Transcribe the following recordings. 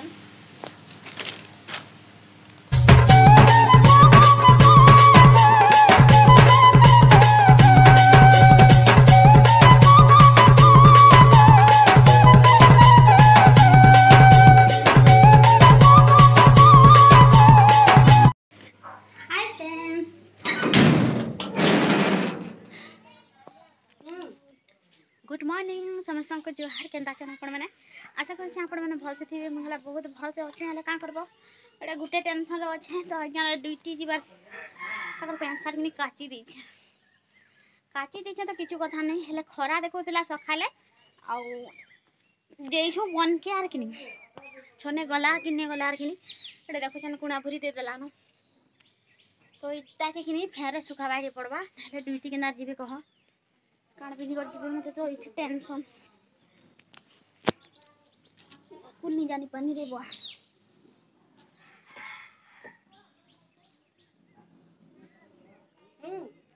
Tension. Good morning समस्त को जोहार केनता चन आपण माने आशा करछि आपण माने भल से थिबे मुहला बहुत भल से अछि हले का करबो एटा गुटे टेंशन रे अछि तो आज्ञा ड्यूटी जीवार तकर पैंट शर्ट नि काची देछे तो किछु कथा नै हले खरा देखौतला सखाले आ जेइछो वन के आर किनी छने गला किने गला आर किनी एटा देखो छन कुणा भरी दे देलानो तो इटा के किनी फेरे सुखाबा के पड़बा हले ड्यूटी केना जीबे कह काण बिनी कर जीवन मते तो इथे टेंशन कुल नहीं जानी पानी रे बुआ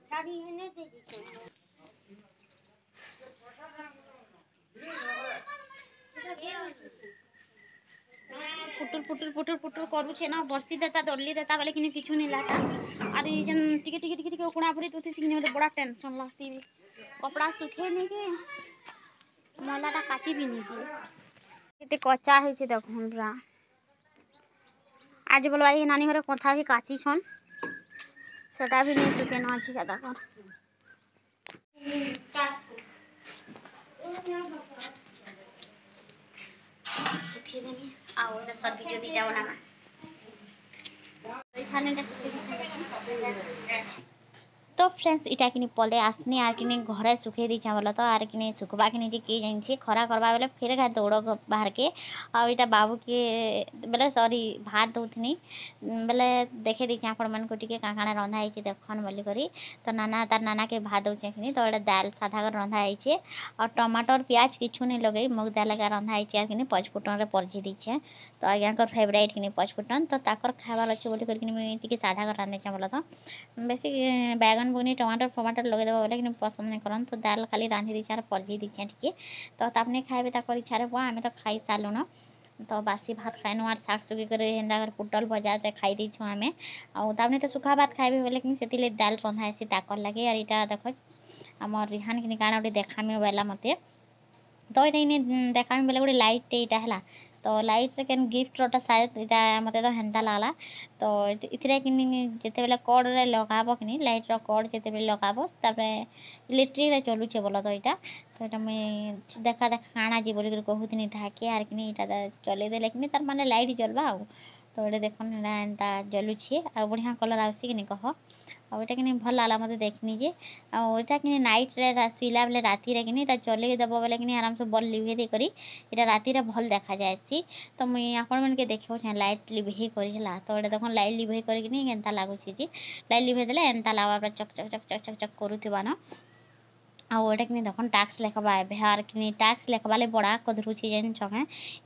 साड़ी हेने दे दी पुटुर पुटुर पुटुर करू छे ना बरसी देता दल्ली देता बोले कि किछु नहीं लाता अरे जन टिके टिके टिके टिके कुणा भरी तुसी सिने मते बड़ा टेंशन लासी कपड़ा सुखे नहीं के मलाटा काची भी नहीं दिए केते कच्चा है छे देखुन रा आज बोलवा ये नानी घरे कथा भी काची छन सेटा भी नहीं सुखे ना अछि का देखो सुखे देमी आ ओटा सब वीडियो दी जाओ ना एखाने तो फ्रेंड्स इटा किनी पले आसनी आर किनी घरे सुखे दी चावल तो आर किनी सुखबा किनी जे के जाइन खरा करबा बेले फिर घा दौड़ बाहर के आ इटा बाबू के बेले सॉरी भात दउथनी बेले देखे दी आपण मन को टिके काकाना रंधा आइचे देखन बोली करी तो नाना तार नाना के भात दउचे किनी तो एटा दाल साधा कर रंधा आइचे और टमाटर प्याज किछु नहीं लगे मुग दाल लगा रंधा आइचे आर किनी पचफुटन रे परजी दीछे तो आज्ञा कर फेवरेट किनी पचफुटन तो ताकर खाबार अच्छे बोली करकिनी मैं टिके साधा कर रांधे चावल तो बेसी बैगन बुनी टमाटर फमाटर लगे देबा बोले कि पसंद नहीं करन तो दाल खाली रांधी दी चार परजी दी टिके तो तापने खाइबे ता करी छारे बुआ हमें तो खाई सालु न तो बासी भात खाइनु आर साग सुगी करे हेंदा कर पुटल भजा से खाई दी छु हमें आ तापने तो सुखा भात खाइबे बोले कि सेतिले दाल रंधा आसी ताकर लागे और इटा देखो हमर रिहान किनी काना उडी देखामी बेला मते तो इटा इने देखामी बेले गुडी लाइट इटा हला तो लाइट रे केन गिफ्ट रोटा शायद इटा मते तो हेंता लागला तो इथिरे किनी जेते बेले कोड रे लगाबो किनी लाइट रो कोड जेते बेले लगाबो तापरे इलेक्ट्रिक रे चलु छे बोला तो इटा मैं देखा खाना जी बोली कहूतनी थाके आर किनी इटा चले देले किनी तार माने लाइट जलबा आ तो एटा देखन एटा एंता जलु छे आ बढ़िया कलर आसी किनी कह आ एटा किनी भल लागला मते देखनी जे आ एटा किनी नाइट रे सुइला बेले राती रे किनी एटा चले देबो बेले किनी आराम से बल लिभे दे करी एटा राती रे भल देखा जायसी तो मैं आपण मन के देखियो छ लाइट लिभे करी हला तो एटा देखन लाइट लिभे करी किनी केनता लागु छी जी लाइट लिभे देले एनता लावा चक चक चक चक चक चक करूथिबा न आ ओटा किनी देखन टैक्स लेखबा बिहार किनी टैक्स लेखबाले बड़ा कधरू छी जन छके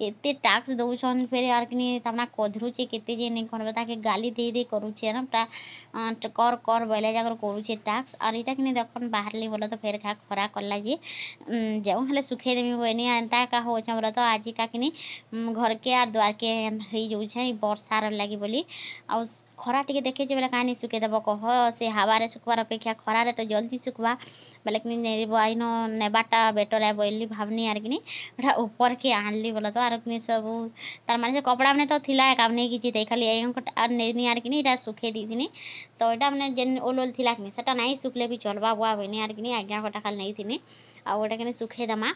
एते टैक्स दउ छन फेर यार किनी तमना कधरू छी केते जे नहीं करबे ताके गाली दे दे करू छी न कर कर बोले जाकर करू छी टैक्स और एटा किनी देखन बाहरली बोले तो फेर खा खरा करला जी जेउ हले सुखे देमी बनी एंता का हो छ बोले तो आज का किनी घर के आर द्वार के हई जाउ छै वर्षा र लागी बोली आ खरा टिके देखे जे बेला कानी सुखे देबो कह से हवा रे सुखबार अपेक्षा खरा रे तो जल्दी सुखबा बेले किनी नेबो आइनो नेबाटा बेटर है बोली भावनी आर किनी एटा ऊपर के आनली बोला तो आर किनी सब तार माने से कपड़ा में तो थिला काम नहीं किछि ते खाली एंक आर नेनी आर किनी एटा सुखे दीथिनी तो एटा माने जेन ओलोल थिला किनी सेटा नहीं सुखले भी चलबा बुआ बनी आर किनी आज्ञा कोटा खाली नहीं थिनी आ ओटा किनी सुखे दमा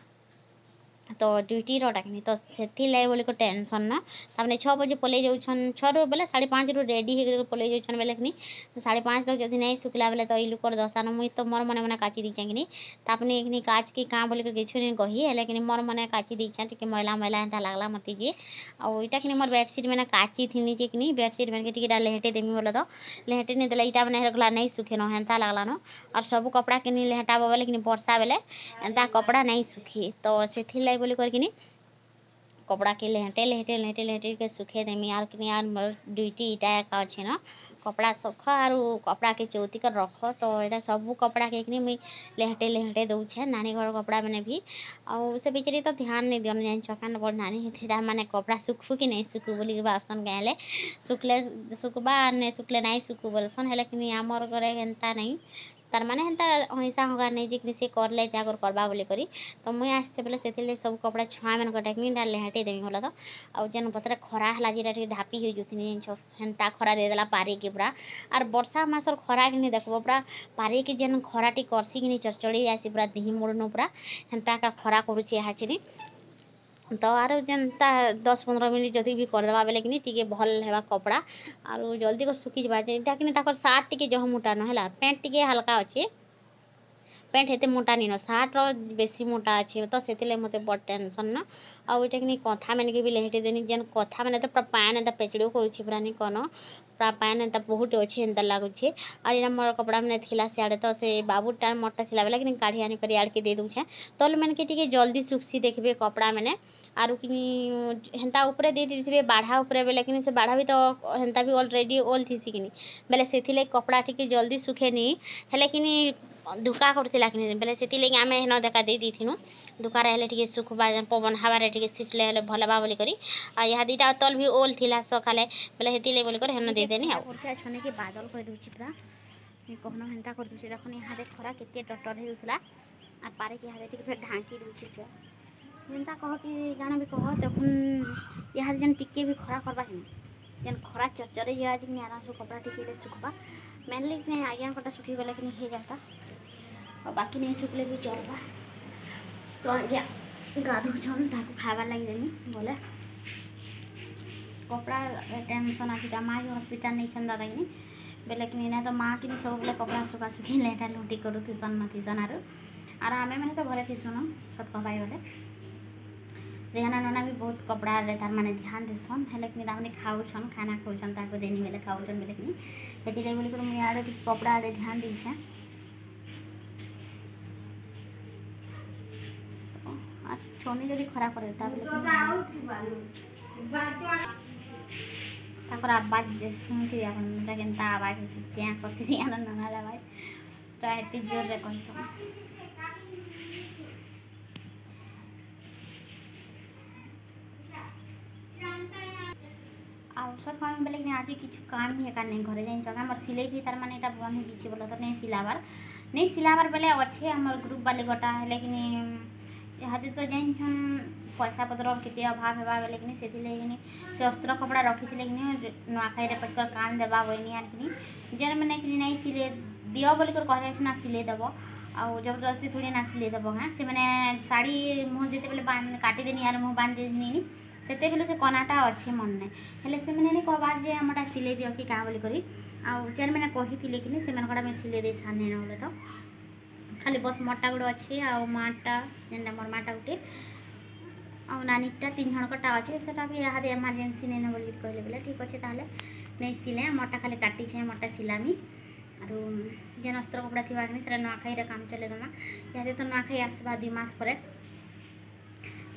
तो ड्यूटी रोटा किनी तो सेथि लै बोली को टेंशन न तमने 6 बजे पले जाउ छन 6 रो बेले 5:30 रो रेडी हे के पले जाउ छन बेले किनी 5:30 तक जदी नहीं सुखला बेले तो ई लुकर दसानो मुई तो मोर मने मने काची दी किनी तापने किनी काच की काम बोली के किछु नहीं कही हेले किनी मोर मने काची दी छ टिके मैला मैला एंता लागला मते जे आ ओइटा किनी मोर बेडशीट में काची थिनी जे किनी बेडशीट में के टिके डाले हेटे देमी बोले तो लेहटे नहीं देला इटा में रखला नहीं सुखे न हेंता लागला न और सब कपड़ा किनी लेहटाबो बेले किनी वर्षा बेले एंता कपड़ा नहीं सुखी तो सेथि लै बोली कर किनी कपड़ा के लेहटे लेहटे लेहटे लेहटे के सुखे देमी आर कि यार मोर ड्यूटी इटा एका अच्छे न कपड़ा सुख आर कपड़ा के चौती कर रख तो यहाँ सबू कपड़ा के मुई लेहटे लेहटे दौछे नानी घर कपड़ा मैंने भी आउ से बिचरी तो ध्यान नहीं दियन जान छकान बड़ नानी हेथि तार माने कपड़ा सुखू कि नहीं सुखू बोली बासन गाले सुखले सुखबा नहीं सुखले नहीं सुखू बोलसन हेले कि आमर घरे हेन्ता नहीं तार माने हेन्ता हईसा हगार नहीं जे से करले जागर करबा बोली करी तो मुई आसते बोले से सब कपड़ा छुआ मन कटेकनी डाले हटे देवी होला तो आउ जेन पतरे खरा हला जीरा टे ढापी हो जुथनी हेन्ता खरा दे देला पारी के पूरा आर वर्षा मासर खरा कि नहीं देखबो पूरा पारी के जेन खरा टी करसी कि नहीं चढ़चड़ी जासी पूरा दिही मोड़नो पूरा हेन्ता का खरा करूची हाचिनी तो आर जेनता 10-15 मिनट जदि भी करदेवा बेले कि टी भल हेबा कपड़ा आर जल्दी कर सुखी जावा जेटा कि सार्ट टी जह मोटा न है पैंट टी हल्का अच्छे पैंट हेते मोटा नहीं न सार्ट बेसी मोटा अच्छे तो से मत बड़ टेंशन न आउ कि कथा मैंने के भी लेहटे देनी जेन कथा मैंने तो पूरा पान एंता पेचड़ो करुच्छे पूरा नहीं कौन पूरा पान एंता बहुत अच्छे एंता लगुच्छे और यहाँ मोर कपड़ा मैंने थिला सियाड़े तो से बाबूटा मोटा थिला बेला कि काढ़ी आनी कर आड़ के दे दूछे तो मैंने के जल्दी सुखसी देखबे कपड़ा मैंने आरु कि हेन्ता उपरे दे दी बाढ़ा उपरे बेले कि से बाढ़ा भी तो हेन्ता भी ऑलरेडी ओल थी कि बेले से कपड़ा टी जल्दी सुखे नहीं हेले कि धुका करथिला कि बेले से आम हेन देखा दे दी धुका रहे टे सुखबा पवन हवा टे सिखले हेले भलबा बोली करी आ यहाँ दीटा तल भी ओल थिला सकाले बेले हेतिले बोली कर हेन दे देनी आ छने के बादल कर दूची पूरा कहनो हेन्ता कर दूची देखो यहाँ खरा केते टटर हेउथला आ पारे के यहाँ टे ढांकी दूची पूरा जेनता कह कि जाना भी कह तखन यहाँ जेन टिके भी खरा करबा कि जेन खरा चरचरे आज कि आराम से कपड़ा टिके सुखबा मेनली नहीं आज्ञा कटा सुखी गले कि हो जाता और बाकी नहीं सुखले भी चलबा तो आज्ञा गाधुछन ताको खावा लगी देनी बोले कपड़ा टेंशन आज माँ भी हॉस्पिटल नहीं छन दादा कि बेले कि ना तो माँ कि सब बोले कपड़ा सुखा सुखी लेटा लुटी करू थीसन न थीसन आर आमे मैंने तो भले थीसन सत कहबाई बोले रेहाना नना भी बहुत कपड़ा रे तार माने ध्यान देसन हेले कि तामने खाउछन खाना खाउछन ताको देनी बेले खाउछन बेले कि हेति रे बोली कर मुई आड़े कपड़ा रे ध्यान दीछे आ छोनी जदी खरा कर देता बोले ताकर आवाज जे सुनती अपन केनता आवाज से चिया कसी आनन नना ला भाई तो एति जोर रे कहसन औषध काम बेले कि आज किछु काम भी एका नहीं घरे जाइन जगह हमर सिलाई भी तार माने एटा बंद गिछि बोलो तो नहीं सिलाबार बेले अच्छे हमर ग्रुप वाले गोटा है लेकिन यहाँ तो जाइन पैसा पतर केते अभाव हेबा बेले कि से अस्त्र कपड़ा रखी थे कि नुआखाई पचकर कान देवा बोनी आर कि जेन मैंने कि नहीं सिले दियो बोल कर कहले से ना सिले देव आउ जबरदस्ती थोड़ी ना सिले देव हाँ से मैंने साड़ी मुँह जिते बेले काटी देनी यार मुँह बांध देनी से बेले से कनाटा अच्छे मन नहीं हेले से मैंने कहबार जे आमटा सिले दियो कि क्या बोली करी आउ जेन मैंने कही थी कि से मैं सिले दे साने ना बोले तो खाली बस मोटा गुड़ अच्छे आउ माटा जेनटा मोर माटा गुटे आउ नानीटा 3 जनकटा अच्छे से भी यहाँ एमरजेंसी नहीं बोल कहले बोले ठीक अच्छे ताले नहीं सिले मोटा खाली काटी छे मोटा सिलामी आरो जेन अस्त्र कपड़ा थी से नुआखाई काम चले दमा यहाँ तो नुआखाई आसवा 2 मास पर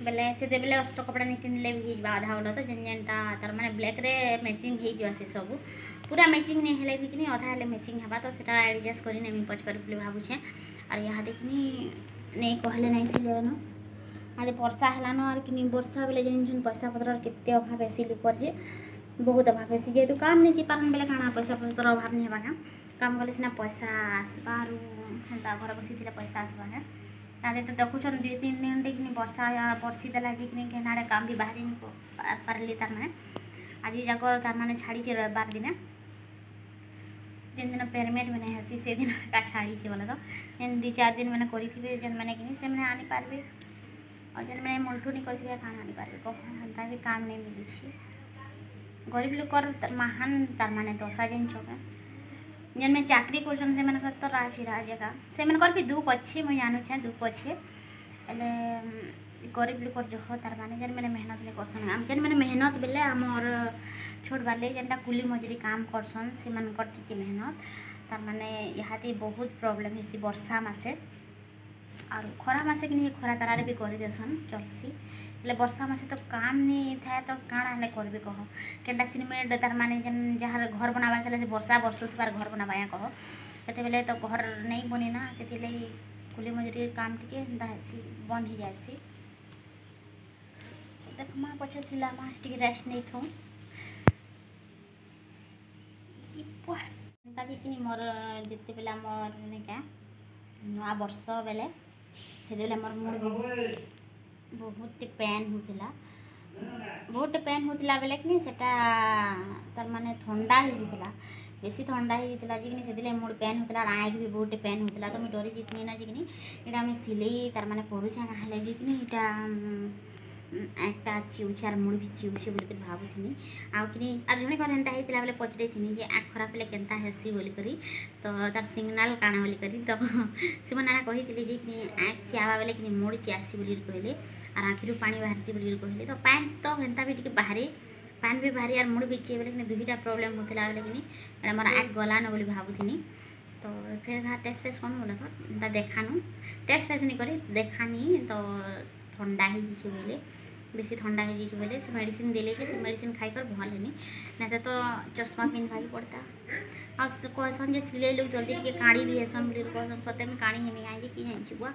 बेले से बेले अस्त्र कपड़ा नहीं किनले भी आधा बोला तो जेन जेनटा तार माने ब्लैक रे मैचिंग हो से सब पूरा मैचिंग नहीं हेले भी कि अधा हेले मैचिंग हेबा तो सेटा एडजस्ट करी नेमी पच कर बोली भाबुछे और यहाँ देखनी नहीं कहले नहीं सिले न आदि वर्षा हेलान और कि वर्षा बेले जेन पैसा पतर केते अभाव ऐसी लुकर जे बहुत अभाव ऐसी जेहेतु काम नहीं जी पारन बेले काना पैसा पतर अभाव नहीं हेबा काम कले सिना पैसा आसबा आरो हेन्ता घर बसी पैसा आसबा है ताले तो देखुछन 2-3 दिन टे कि वर्षा बर्षी देला जी कि केनारे काम भी बाहरी नहीं पारली तार माने आज जाकर तार माने छाड़ी छे रविवार दिन जेन दिन पेमेंट मैंने हसी से दिन का छाड़ी छे बोले तो जेन 2-4 दिन मैंने करी थी जेन मैंने कि से मैंने आनी पारबे और जेन मैंने मुल्ठू नहीं करी काम आनी पारबे कखन हेन्ता भी काम नहीं मिलुछी गरीब लोकर महान तार माने दशा जेन छके जेन में चाकरी करछन से मैंने तो राजी जगह से मैंने भी दुख अच्छे मुझे जानू छे दुख अच्छे एले गरीब लोकर जह तार माने जेन मैंने मेहनत नहीं करसन आम जेन मैंने मेहनत बेले आमर छोट बाले जेनटा कुली मजूरी काम करसन से मानकर टिके मेहनत तार माने यहाँ बहुत प्रॉब्लम हेसी वर्षा मासे और खरा मासे कि नहीं खरा तारारे भी कर देसन चलसी बोले वर्षा मासे तो काम नहीं थाए तो काଣା हेले करबे कह केनटा सिमेंट तार माने जन जहाँ घर बनाबार थे से वर्षा बरसुथबार घर बनाबा कह केते बेले तो घर नहीं बनी ना से कुली मजूरी काम टिके हेन्ता हेसी बंद हो जाएसी देख माँ पछे सिलामा टिके रेस्ट नहीं थो एंता भी कि मोर जिते बेला मोर नहीं क्या नुआ वर्ष बेले से मोर मुड़ बहुत पेन होता बहुत पेन होता बेले कि सेटा तार माने ठंडा होता बेसी ठंडा होता जी मुड़ पेन होता आँख भी बहुत पेन होता तो मुझे डरी जीतनी ना जी यहाँ मुझे सिलाई तार माने करुचे हेल्ले जी একটা ଚିଉଛେ ଆର୍ ମୁଡ଼ ବି ଚିଉଛେ ବୋଲିକରି ଭାବୁଥିନି ଆଉ କିନି ଆର୍ ଜଣେ ଘର ଏନ୍ତା ହେଇଥିଲା ବେଲେ ପଚରେଇଥିନି ଯେ ଆଖ୍ ଖରାପ ହେଲେ କେନ୍ତା ହେସି ବୋଲିକରି ତ ତାର ସିଗ୍ନାଲ କାଣା ବୋଲିକରି ତ ସେମାନେ କହିଥିଲେ ଯେ କିନି ଆଖ୍ ଚିଆବା ବେଲେ କିନି ମୁଡ଼ ଚିଆସି ବୋଲିକରି କହିଲେ ଆର୍ ଆଖିରୁ ପାଣି ବାହାରିସି ବୋଲିକରି କହିଲେ ତ ପାନ୍ ତ ହେନ୍ତା ବି ଟିକେ ବାହାରେ ପାନ୍ ବି ବାହାରି ଆର୍ ମୁଡ଼ ବି ଚିଏ ବେଲେ କିନି ଦୁଇଟା ପ୍ରୋବ୍ଲେମ୍ ହେଉଥିଲା ବେଲେ କିନି ଏଇଟା ମୋର ଆଖ୍ ଗଲାନ ବୋଲି ଭାବୁଥିନି तो फिर घा टेस्ट फेस्ट कौन बोला था एंता देखानु टेस्ट फेस्ट नहीं करे देखानी तो ठंडा ही जिसे बोले बेसी ठंडा हो जाइए बोले से मेडिसिन देले से मेडिसिन खाइकर भल है ना तो चश्मा पिंधवा पड़ता और कहसन जे सिले लोग जल्दी टे काढ़ी भी हेसन बोली कहसन सत्य में काढ़ी हेमी आई कि जानी बुआ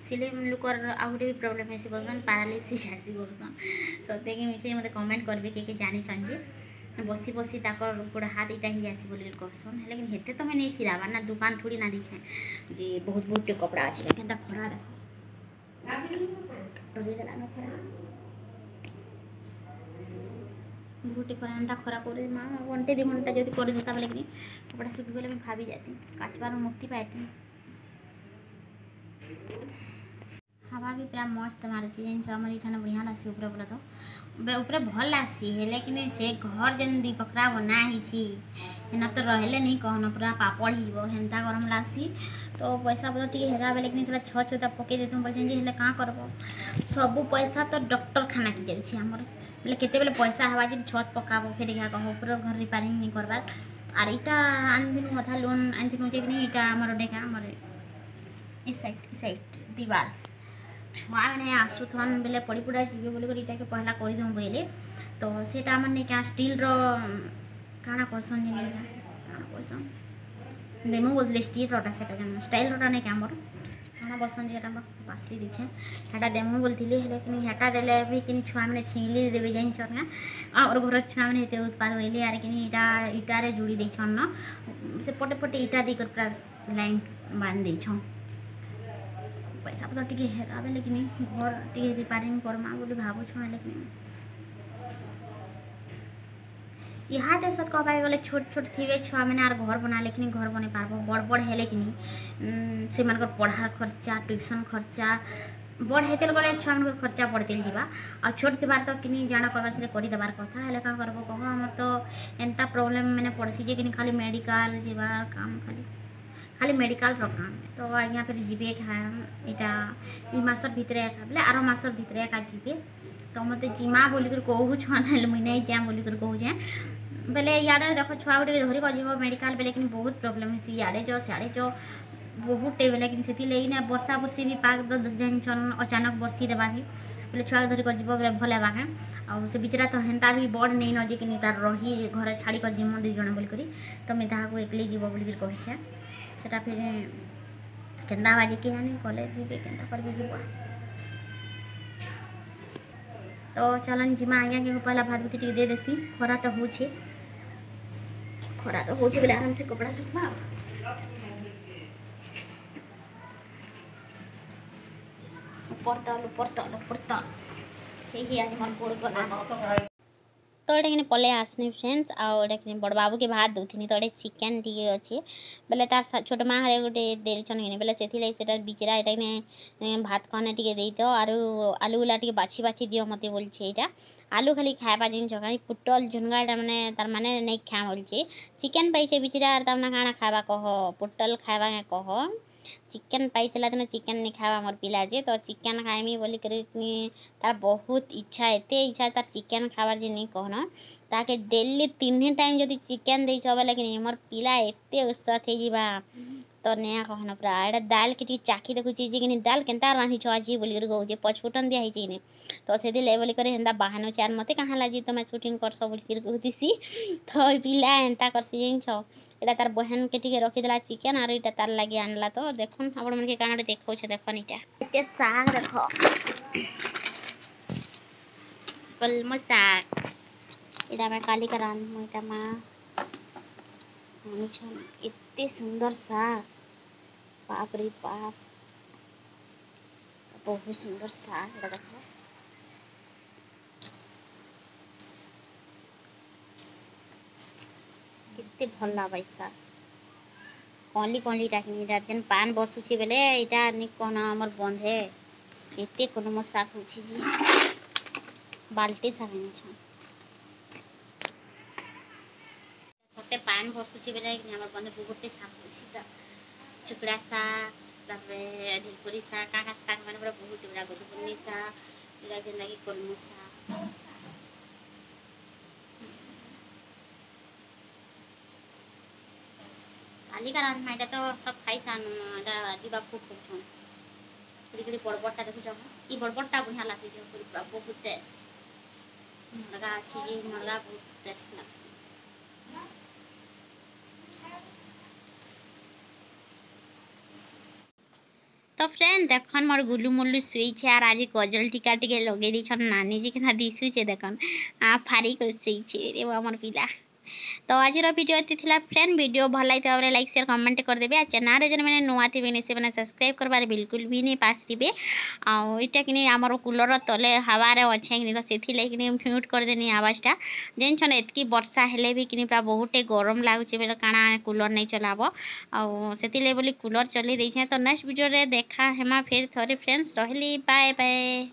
सिले लोकर आउ गोटे भी प्रोब्लेम है बोलसन पारालिसिस आसी बोलसन सत्य के मिसे मत कमेंट करबे के जानी जे बसी बसी ताकर गोड़ हाथ इटा ही आसी बोली कहसन लेकिन हेते तो मैं नहीं सिलाबार ना दुकान थोड़ी ना दीछे जे बहुत बहुत कपड़ा अच्छे केनता खरा देखो डरी देला न खरा बहुत खरा एंता खरा कर माँ घंटे 2 घंटा जब कर देता बेले कि कपड़ा सुखी गले मुझे भाभी जाती काचबार मुक्ति पाती हवा भी पूरा मस्त मारुची जान आम ये बढ़िया लासी ऊपर बोला तो ऊपर भल लासी हेले कि से घर जेन दी पकड़ा बना ही तो रहिले नहीं कहन पूरा पापड़ हो हेन्ता गरम लासी तो पैसा पतर टी हेरा बेले कि छः छुता पकई देतु बोलछन जे हेले काँ करब सब पैसा तो डॉक्टर खाना की जाऊँगी आमर बोले केते बेले पैसा हवा जी छत पकाब फिर क्या कह ऊपर घर रिपेयरिंग नहीं करबार आर इटा आनदिन कथा लोन आनथिनु जे कि इटा आमर डेका आमर ई साइड दीवार छुआ मैंने आसुथन बेले पड़ी पुड़ा जी बोलिक के पहला करदे बोले तो सीटा मैंने क्या स्टील काଣା कहसन जे काଣା कहसन देमु बोलते स्टील रोटा से स्टाइल रोटा नहीं क्या मोर काଣା बोलसन जे बासरी दीछे हेटा देमु बोलती लेकिन हेटा देले भी कि छुआ मैंने छिंगली देवे जाइन छन और घर छुआ मैंने हेते उत्पाद होइले यार कि इटारे जुड़ी देछन न से पटे पटे इटा देकर पूरा लाइन बांध देछन पैसा पतर टी हेरा बेले कि घर टी रिपेयरिंग करमा बोली भावुँ लेकिन यहाँ तो सत कह गले छोट छोट थे छुआ मैंने आर घर बना लेकिन घर बन पार्ब बड़ बड़ हेले कि से पढ़ार खर्चा ट्यूशन खर्चा बड़ होते गले छुआ मान खर्चा बढ़ते जावा आ छोट थी तो कि जाना करवार करदेबार कथा हेल्ले क्या करब कह आम तो एंता प्रोब्लेम मैंने पड़सी जे कि खाली मेडिकल जीवार काम खाली मेडिकल काम तो आज्ञा फिर जीवे यहाँ मसर भितर एका बोले आर मसर भितर एका जीवे तो मत जिमा बोलिक कहूँ मुई नहीं जा बोलिक कहूँ बेले इे देख छुआ गोटे धरिक जीव मेडिकल बेले कि बहुत प्रोब्लेम है इे जो सियाड़े जो बहुत बेले कि से वर्षा बर्षी भी पाक जान अचानक बर्षी देवा भी बोले छुआ धरिक जीव बोले भल है आ से बिचरा तो हेन्ता भी बड़ नहीं न जे कि रही घर छाड़िक जीम 2 जन बोलिक तो मुझे ताकू एकली जीव बोलिक कहीसे सेटा फिर केन्दा बाजे के जानी कॉलेज जी केन्ता करबे जीवा तो चलन जिमा आज्ञा के पहला भात भूति टी दे देसी खरा तो होचे बोले आराम से कपड़ा सुखबा ऊपर तल यही आज मन गोड़ गला तो ये पले आसनी फ्रेंड्स आउ बड़ बाबू के भात दूथनी तो चिकेन टी अच्छे बोले तार छोट माँ हरे गोटे देछन बोले से बिचरा ये भात कहने टी दे तो आलू वाला टी बाछी बाछी दियो मत बोलछे आलू खाली खावा जिन पुटल झुनगा मैंने तार माने नहीं खा बोलछे चिकेन पाइछे बिचरा तार काଣା खावा कह पुटल खावा कह चिकेन पाइला दिन चिकेन नहीं खावा मोर पिला जे तो चिकेन खाइमी बोलिक तार बहुत इच्छा एत इच्छा तार चिकेन खावार जे नहीं कहना ताके डेली 3 टाइम जदि चिकेन दे बोले कि मोर पिला एत उत्साह थे तो नया कहना पूरा एटा दाल के चाखी देखु जे कि दाल केनता रांधी छ आज बोली कर कहू जे पचफुटन दिया हिची ने तो सेदी लेवल करे हेंदा बहानो चार मते कहाँ लाजी तमे शूटिंग करसो बोली कर कहतीसी तो पिला एंता करसी जिन छ एटा तार बहन के टिके रखि देला चिकन और एटा तार लागि आनला तो देखुन आपण मन के काना देखौ छ देखन इटा के साग देखो कलम साग एटा में काली का रांध मोटा मा इतने सुंदर साग बाप रे बाप बहुत सुंदर साग एटा देखो कितने भल पैसा कली कली टाकनी जन पान बसुची बेले इटा नि कहना हमर बंधे एते कोनो मो साग होची जी बाल्टी साग नि छ सते पान बसुची बेले हमर बंधे बहुते साग होची त चुकड़ा साग तारे ढिलपुरी साग काका साग माने बड़ा बहुत बड़ा गोदुनी साग इरा जन लागि कलमो साग काली का रांध माइटा तो सब खाई सान एटा दिबा खूब खूब छन कड़ी बड़बड़टा देखु छ ई बड़बड़टा बढ़िया लासी जो पूरा बहुत टेस्ट मुर्गा अछि जे मुर्गा बहुत टेस्ट लासी तो फ्रेंड देखन मोर गुल्लू मुल्लू सुई छे और आज गजल टीका टिके लगे दी छन नानी जी केना दिसु छे देखन आ फारी कर सुई छे रे हमर पिला तो आज वीडियो एति थिला फ्रेंड वीडियो भल लाइते लाइक शेयर कमेंट कर देबे आ चैनल जन मैंने नुआ थी ने से मैंने सब्सक्राइब करबार बिल्कुल भी नहीं पास दिबे आ इटा किनी हमर कूलर तले हवा रे अच्छे किनी तो सेथि लाइक किनी म्यूट कर देनी आवाज टा जेन छन एतकी वर्षा हेले भी किनी पूरा बहुते गरम लागुचे बेले काना कूलर नहीं चलाबो आ सेथि ले बोली कूलर चली दै छै तो नेक्स्ट वीडियो रे देखा हेमा फिर थोड़ी फ्रेंड्स रहली बाय बाय।